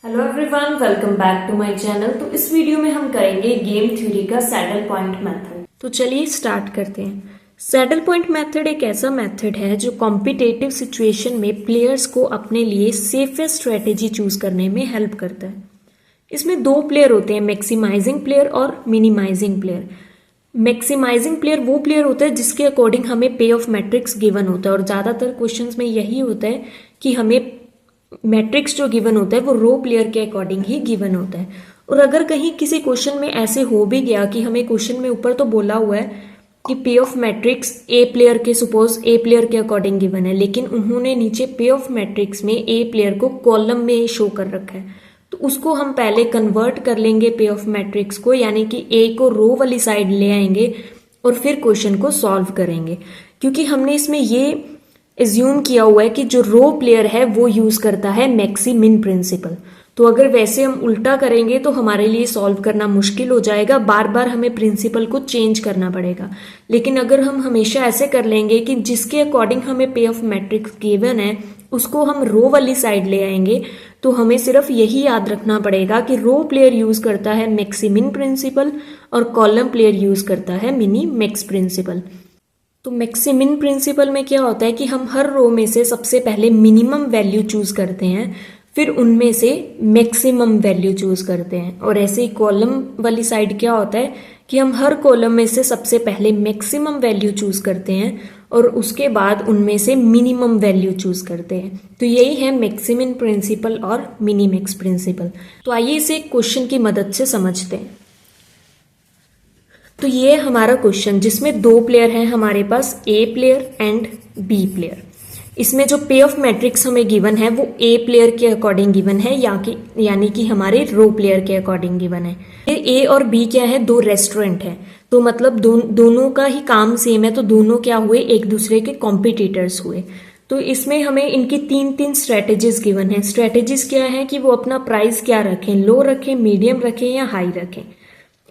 Hello everyone, welcome back to my channel. तो इस video में हम करेंगे गेम थ्योरी का सैडल पॉइंट मेथड। तो चलिए स्टार्ट करते हैं। सैडल पॉइंट मेथड एक ऐसा मेथड है जो कॉम्पिटिटिव सिचुएशन में प्लेयर्स को अपने लिए सेफेस्ट स्ट्रेटेजी चूज करने में हेल्प करता है। इसमें दो प्लेयर होते हैं, मैक्सिमाइजिंग प्लेयर और मिनिमाइजिंग प्लेयर। मैक्सिमाइजिंग प्लेयर वो प्लेयर होता है जिसके अकॉर्डिंग हमें पे ऑफ मैट्रिक्स गिवन होता है, और ज़्यादातर क्वेश्चंस में यही होता है कि हमें मैट्रिक्स जो गिवन होता है वो रो प्लेयर के अकॉर्डिंग ही गिवन होता है। और अगर कहीं किसी क्वेश्चन में ऐसे हो भी गया कि हमें क्वेश्चन में ऊपर तो बोला हुआ है कि पे ऑफ मैट्रिक्स ए प्लेयर के, सपोज ए प्लेयर के अकॉर्डिंग गिवन है, लेकिन उन्होंने नीचे पे ऑफ मैट्रिक्स में ए प्लेयर को कॉलम में शो कर रखा है, तो उसको हम पहले कन्वर्ट कर लेंगे पे ऑफ मैट्रिक्स को, यानी कि ए को रो वाली साइड ले आएंगे और फिर क्वेश्चन को सॉल्व करेंगे। क्योंकि हमने इसमें ये एज्यूम किया हुआ है कि जो रो प्लेयर है वो यूज करता है मैक्सी मिन प्रिंसिपल। तो अगर वैसे हम उल्टा करेंगे तो हमारे लिए सॉल्व करना मुश्किल हो जाएगा, बार बार हमें प्रिंसिपल को चेंज करना पड़ेगा। लेकिन अगर हम हमेशा ऐसे कर लेंगे कि जिसके अकॉर्डिंग हमें पे ऑफ मैट्रिक्स गिवन है उसको हम रो वाली साइड ले आएंगे, तो हमें सिर्फ यही याद रखना पड़ेगा कि रो प्लेयर यूज करता है मैक्सी मिन प्रिंसिपल और कॉलम प्लेयर यूज करता है मिनी मैक्स प्रिंसिपल। तो मैक्सिमिन प्रिंसिपल में क्या होता है कि हम हर रो में से सबसे पहले मिनिमम वैल्यू चूज करते हैं, फिर उनमें से मैक्सिमम वैल्यू चूज करते हैं। और ऐसे ही कॉलम वाली साइड क्या होता है कि हम हर कॉलम में से सबसे पहले मैक्सिमम वैल्यू चूज करते हैं और उसके बाद उनमें से मिनिमम वैल्यू चूज करते हैं। तो यही है मैक्सिमिन प्रिंसिपल और मिनी मैक्स प्रिंसिपल। तो आइए इसे क्वेश्चन की मदद से समझते हैं। तो ये हमारा क्वेश्चन जिसमें दो प्लेयर हैं हमारे पास, ए प्लेयर एंड बी प्लेयर। इसमें जो पे ऑफ मैट्रिक्स हमें गिवन है वो ए प्लेयर के अकॉर्डिंग गिवन है, यानी कि हमारे रो प्लेयर के अकॉर्डिंग गिवन है। ए और बी क्या है, दो रेस्टोरेंट है, तो मतलब दोनों का ही काम सेम है, तो दोनों क्या हुए, एक दूसरे के कॉम्पिटिटर्स हुए। तो इसमें हमें इनकी तीन स्ट्रेटेजीज गिवन है। स्ट्रेटेजीज क्या है कि वो अपना प्राइस क्या रखें, लो रखें, मीडियम रखें या हाई रखें।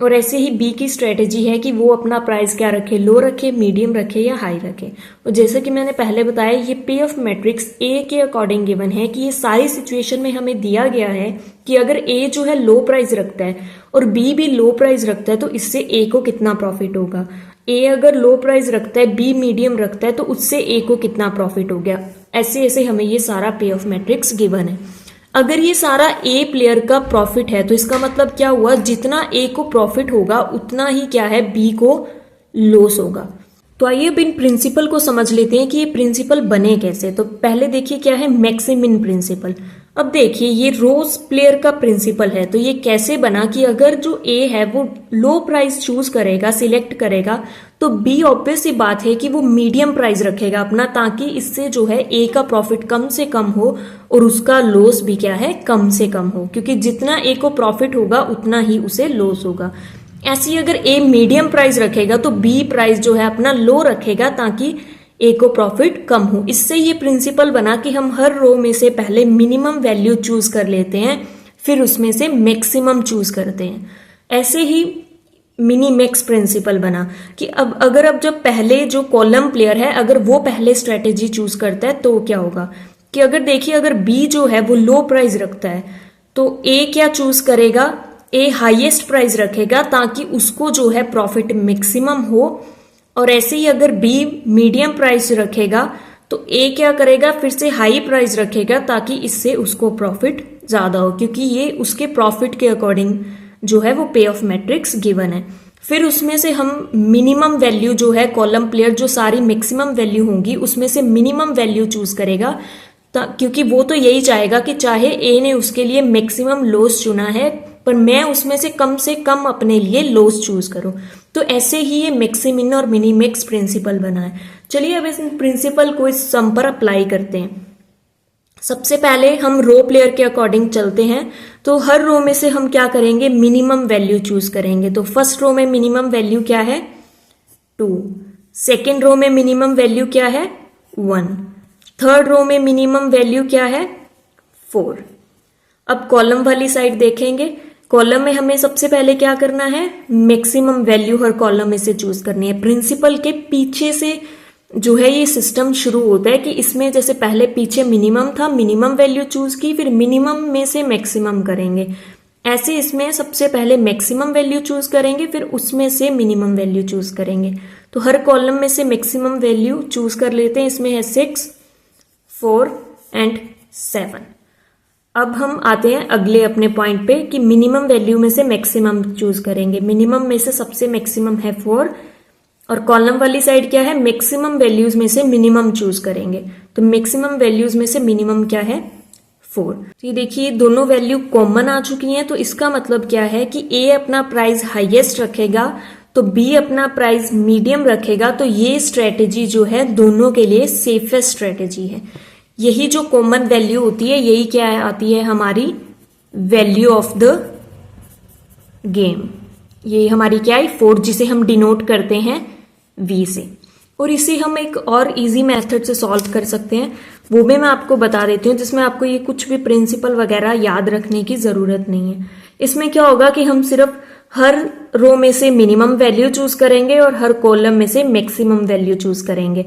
और ऐसे ही बी की स्ट्रेटेजी है कि वो अपना प्राइस क्या रखे, लो रखे, मीडियम रखे या हाई रखे। और जैसे कि मैंने पहले बताया, ये पे ऑफ मैट्रिक्स ए के अकॉर्डिंग गिवन है कि ये सारी सिचुएशन में हमें दिया गया है कि अगर ए जो है लो प्राइस रखता है और बी भी लो प्राइस रखता है तो इससे ए को कितना प्रॉफिट होगा। ए अगर लो प्राइस रखता है, बी मीडियम रखता है, तो उससे ए को कितना प्रॉफिट हो गया। ऐसे ऐसे हमें ये सारा पे ऑफ मैट्रिक्स गिवन है। अगर ये सारा ए प्लेयर का प्रॉफिट है तो इसका मतलब क्या हुआ, जितना ए को प्रॉफिट होगा उतना ही क्या है, बी को लॉस होगा। तो आइए अब इन प्रिंसिपल को समझ लेते हैं कि ये प्रिंसिपल बने कैसे। तो पहले देखिए क्या है, मैक्सिमिन प्रिंसिपल। अब देखिए ये रोज प्लेयर का प्रिंसिपल है, तो ये कैसे बना कि अगर जो ए है वो लो प्राइस चूज करेगा, सिलेक्ट करेगा, तो बी ऑब्वियस सी बात है कि वो मीडियम प्राइस रखेगा अपना, ताकि इससे जो है ए का प्रॉफिट कम से कम हो और उसका लॉस भी क्या है, कम से कम हो। क्योंकि जितना ए को प्रॉफिट होगा उतना ही उसे लॉस होगा। ऐसे ही अगर ए मीडियम प्राइस रखेगा तो बी प्राइस जो है अपना लो रखेगा, ताकि ए को प्रॉफिट कम हो। इससे ये प्रिंसिपल बना कि हम हर रो में से पहले मिनिमम वैल्यू चूज कर लेते हैं, फिर उसमें से मैक्सिमम चूज करते हैं। ऐसे ही मिनी मैक्स प्रिंसिपल बना कि अब जब पहले जो कॉलम प्लेयर है अगर वो पहले स्ट्रेटेजी चूज करता है तो क्या होगा कि अगर देखिए अगर बी जो है वो लो प्राइस रखता है तो ए क्या चूज करेगा, ए हाईएस्ट प्राइस रखेगा ताकि उसको जो है प्रॉफिट मैक्सिमम हो। और ऐसे ही अगर बी मीडियम प्राइस रखेगा तो ए क्या करेगा, फिर से हाई प्राइस रखेगा ताकि इससे उसको प्रॉफिट ज्यादा हो, क्योंकि ये उसके प्रॉफिट के अकॉर्डिंग जो है वो पे ऑफ मैट्रिक्स गिवन है। फिर उसमें से हम मिनिमम वैल्यू जो है, कॉलम प्लेयर जो सारी मैक्सिमम वैल्यू होंगी उसमें से मिनिमम वैल्यू चूज करेगा, क्योंकि वो तो यही चाहेगा कि चाहे ए ने उसके लिए मैक्सिमम लॉस चुना है पर मैं उसमें से कम अपने लिए लॉस चूज करूं। तो ऐसे ही ये मैक्सिमिन और मिनी मैक्स प्रिंसिपल बना है। चलिए अब इस प्रिंसिपल को इस सम पर अप्लाई करते हैं। सबसे पहले हम रो प्लेयर के अकॉर्डिंग चलते हैं। तो हर रो में से हम क्या करेंगे, मिनिमम वैल्यू चूज करेंगे। तो फर्स्ट रो में मिनिमम वैल्यू क्या है, 2। सेकेंड रो में मिनिमम वैल्यू क्या है, 1। थर्ड रो में मिनिमम वैल्यू क्या है, 4। अब कॉलम वाली साइड देखेंगे। कॉलम में हमें सबसे पहले क्या करना है, मैक्सिमम वैल्यू हर कॉलम में से चूज करनी है। प्रिंसिपल के पीछे से जो है ये सिस्टम शुरू होता है कि इसमें जैसे पहले पीछे मिनिमम था, मिनिमम वैल्यू चूज की, फिर मिनिमम में से मैक्सिमम करेंगे। ऐसे इसमें सबसे पहले मैक्सिमम वैल्यू चूज करेंगे, फिर उसमें से मिनिमम वैल्यू चूज करेंगे। तो हर कॉलम में से मैक्सिमम वैल्यू चूज कर लेते हैं। इसमें है 6, 4 एंड 7। अब हम आते हैं अगले अपने पॉइंट पे कि मिनिमम वैल्यू में से मैक्सिमम चूज करेंगे। मिनिमम में से सबसे मैक्सिमम है 4 और कॉलम वाली साइड क्या है, मैक्सिमम वैल्यूज में से मिनिमम चूज करेंगे। तो मैक्सिमम वैल्यूज में से मिनिमम क्या है, 4। तो ये देखिए दोनों वैल्यू कॉमन आ चुकी हैं। तो इसका मतलब क्या है कि ए अपना प्राइस हाईएस्ट रखेगा तो बी अपना प्राइस मीडियम रखेगा। तो ये स्ट्रेटेजी जो है दोनों के लिए सेफेस्ट स्ट्रेटेजी है। यही जो कॉमन वैल्यू होती है यही क्या आती है, हमारी वैल्यू ऑफ द गेम। ये हमारी क्या है, 4, जिसे हम डिनोट करते हैं V से। और इसे हम एक और इजी मेथड से सॉल्व कर सकते हैं, वो भी मैं आपको बता देती हूँ, जिसमें आपको ये कुछ भी प्रिंसिपल वगैरह याद रखने की जरूरत नहीं है। इसमें क्या होगा कि हम सिर्फ हर रो में से मिनिमम वैल्यू चूज करेंगे और हर कॉलम में से मैक्सिमम वैल्यू चूज करेंगे।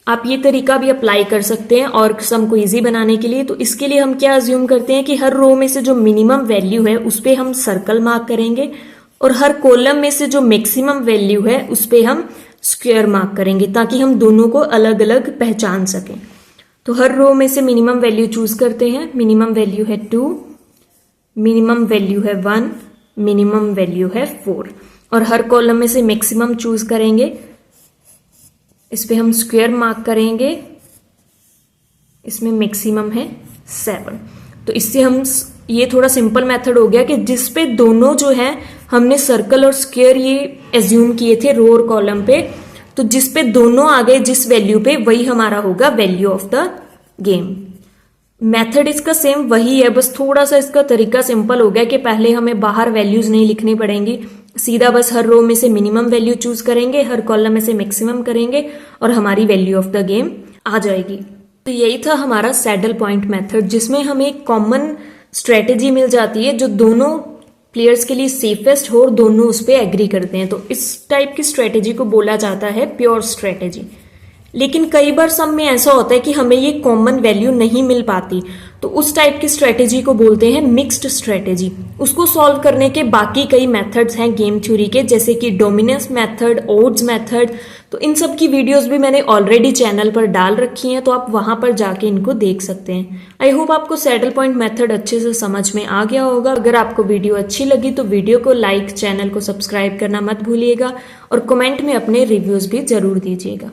आप ये तरीका भी अप्लाई कर सकते हैं और सम को इजी बनाने के लिए। तो इसके लिए हम क्या अज्यूम करते हैं कि हर रो में से जो मिनिमम वैल्यू है उस पे हम सर्कल मार्क करेंगे और हर कॉलम में से जो मैक्सिमम वैल्यू है उस पे हम स्क्वायर मार्क करेंगे, ताकि हम दोनों को अलग अलग पहचान सकें। तो हर रो में से मिनिमम वैल्यू चूज करते हैं। मिनिमम वैल्यू है 2, मिनिमम वैल्यू है 1, मिनिमम वैल्यू है 4। और हर कॉलम में से मैक्सिमम चूज करेंगे, इस पे हम स्क्वायर मार्क करेंगे, इसमें मैक्सिमम है 7। तो इससे हम ये थोड़ा सिंपल मेथड हो गया कि जिस पे दोनों जो है हमने सर्कल और स्क्वायर ये एज्यूम किए थे रो और कॉलम पे, तो जिस पे दोनों आ गए जिस वैल्यू पे, वही हमारा होगा value of the game. Method इसका सेम वही है, बस थोड़ा सा इसका तरीका सिंपल हो गया कि पहले हमें बाहर वैल्यूज नहीं लिखनी पड़ेंगी, सीधा बस हर रो में से मिनिमम वैल्यू चूज करेंगे, हर कॉलम में से मैक्सिमम करेंगे और हमारी वैल्यू ऑफ द गेम आ जाएगी। तो यही था हमारा सैडल पॉइंट मेथड, जिसमें हमें एक कॉमन स्ट्रेटेजी मिल जाती है जो दोनों प्लेयर्स के लिए सेफेस्ट हो और दोनों उस पर एग्री करते हैं। तो इस टाइप की स्ट्रेटेजी को बोला जाता है प्योर स्ट्रेटेजी। लेकिन कई बार सब में ऐसा होता है कि हमें ये कॉमन वैल्यू नहीं मिल पाती, तो उस टाइप की स्ट्रेटेजी को बोलते हैं मिक्स्ड स्ट्रेटेजी। उसको सॉल्व करने के बाकी कई मेथड्स हैं गेम थ्योरी के, जैसे कि डोमिनेंस मेथड, ओड्स मेथड। तो इन सब की वीडियोस भी मैंने ऑलरेडी चैनल पर डाल रखी हैं, तो आप वहां पर जाके इनको देख सकते हैं। आई होप आपको सैडल पॉइंट मेथड अच्छे से समझ में आ गया होगा। अगर आपको वीडियो अच्छी लगी तो वीडियो को लाइक, चैनल को सब्सक्राइब करना मत भूलिएगा और कमेंट में अपने रिव्यूज भी जरूर दीजिएगा।